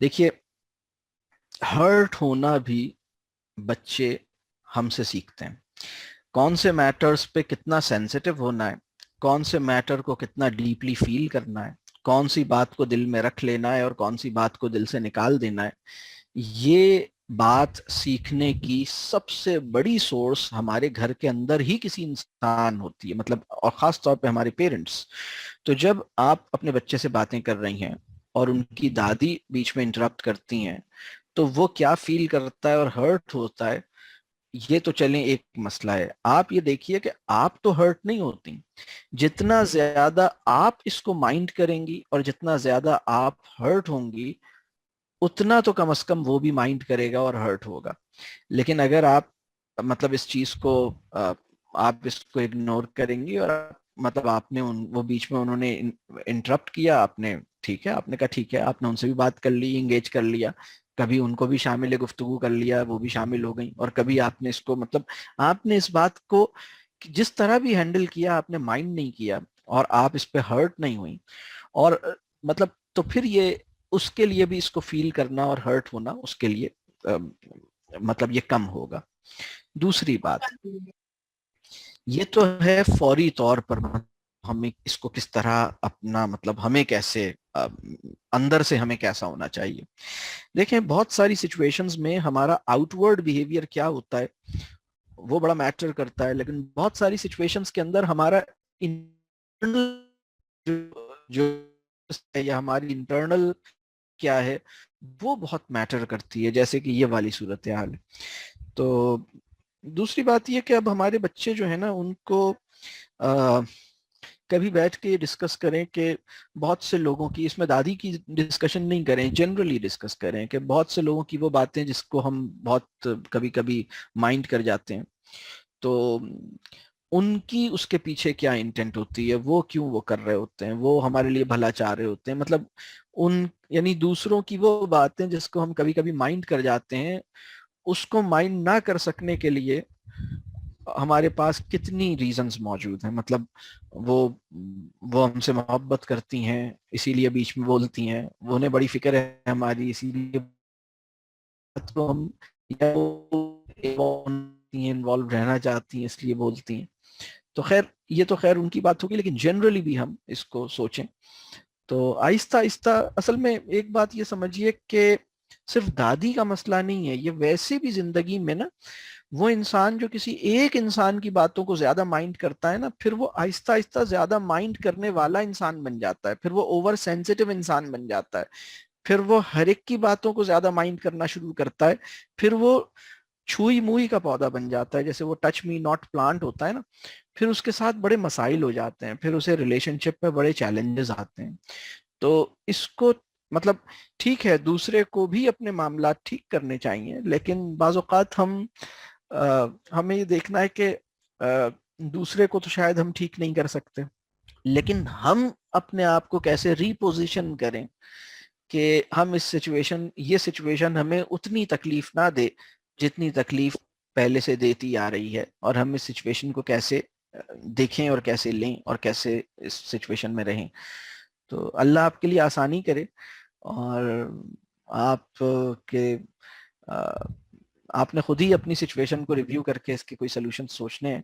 देखिए, हर्ट होना भी बच्चे हमसे सीखते हैं। कौन से मैटर्स पे कितना सेंसिटिव होना है, कौन से मैटर को कितना डीपली फील करना है, कौन सी बात को दिल में रख लेना है और कौन सी बात को दिल से निकाल देना है, ये बात सीखने की सबसे बड़ी सोर्स हमारे घर के अंदर ही किसी इंसान होती है, मतलब और खास तौर पे हमारे पेरेंट्स। तो जब आप अपने बच्चे से बातें कर रही हैं और उनकी दादी बीच में इंटरप्ट करती हैं, तो वो क्या फील करता है और हर्ट होता है, ये तो चलें एक मसला है। आप ये देखिए कि आप तो हर्ट नहीं होती, जितना ज्यादा आप इसको माइंड करेंगी और जितना ज्यादा आप हर्ट होंगी, उतना तो कम से कम वो भी माइंड करेगा और हर्ट होगा। लेकिन अगर आप मतलब इस चीज को आप इसको इग्नोर करेंगी और मतलब आपने वो बीच में उन्होंने इंटरप्ट किया, आपने ठीक है, आपने कहा ठीक है, आपने उनसे भी बात कर ली, इंगेज कर लिया, कभी उनको भी शामिल गुफ्तगू कर लिया, वो भी शामिल हो गई, और कभी आपने इसको मतलब आपने इस बात को जिस तरह भी हैंडल किया, आपने माइंड नहीं किया और आप इस पे हर्ट नहीं हुई। और मतलब तो फिर ये उसके लिए भी इसको फील करना और हर्ट होना उसके लिए मतलब ये कम होगा। दूसरी बात, ये तो है फौरी तौर पर हमें इसको किस तरह अपना मतलब हमें कैसे अंदर से हमें कैसा होना चाहिए। देखें, बहुत सारी सिचुएशंस में हमारा आउटवर्ड बिहेवियर क्या होता है वो बड़ा मैटर करता है, लेकिन बहुत सारी सिचुएशंस के अंदर हमारा इंटरनल जो या हमारी इंटरनल क्या है वो बहुत मैटर करती है, जैसे कि ये वाली सूरत हाल है। तो दूसरी बात ये कि अब हमारे बच्चे जो है ना, उनको आ, कभी बैठ के डिस्कस करें कि बहुत से लोगों की, इसमें दादी की डिस्कशन नहीं करें, जनरली डिस्कस करें कि बहुत से लोगों की वो बातें जिसको हम बहुत कभी कभी माइंड कर जाते हैं, तो उनकी उसके पीछे क्या इंटेंट होती है, वो क्यों वो कर रहे होते हैं, वो हमारे लिए भला चाह रहे होते हैं, मतलब उन यानी दूसरों की वो बातें जिसको हम कभी कभी माइंड कर जाते हैं, उसको माइंड ना कर सकने के लिए हमारे पास कितनी रीजंस मौजूद हैं। मतलब वो वो हमसे मोहब्बत करती हैं इसीलिए बीच में बोलती हैं, वो उन्हें बड़ी फिक्र है हमारी इसीलिए तो हम, या वो इन्वॉल्व रहना चाहती हैं इसलिए बोलती हैं। तो खैर ये तो खैर उनकी बात होगी, लेकिन जनरली भी हम इसको सोचें तो आहिस्ता आहिस्ता, असल में एक बात ये समझिए कि सिर्फ दादी का मसला नहीं है ये, वैसे भी जिंदगी में ना, वो इंसान जो किसी एक इंसान की बातों को ज्यादा माइंड करता है ना, फिर वो आहिस्ता आहिस्ता ज्यादा माइंड करने वाला इंसान बन जाता है, फिर वो ओवर सेंसिटिव इंसान बन जाता है, फिर वो हर एक की बातों को ज्यादा माइंड करना शुरू करता है, फिर वो छुई मुई का पौधा बन जाता है, जैसे वो टच मी नॉट प्लांट होता है ना, फिर उसके साथ बड़े मसाइल हो जाते हैं, फिर उसे रिलेशनशिप में बड़े चैलेंजेस आते हैं। तो इसको मतलब ठीक है, दूसरे को भी अपने मामला ठीक करने चाहिए, लेकिन बाज़ औक़ात हमें ये देखना है कि दूसरे को तो शायद हम ठीक नहीं कर सकते, लेकिन हम अपने आप को कैसे रीपोजिशन करें कि हम ये सिचुएशन हमें उतनी तकलीफ ना दे जितनी तकलीफ पहले से देती आ रही है, और हम इस सिचुएशन को कैसे देखें और कैसे लें और कैसे इस सिचुएशन में रहें। तो अल्लाह आपके लिए आसानी करे, और आप के आपने खुद ही अपनी सिचुएशन को रिव्यू करके इसके कोई सोल्यूशन सोचने हैं,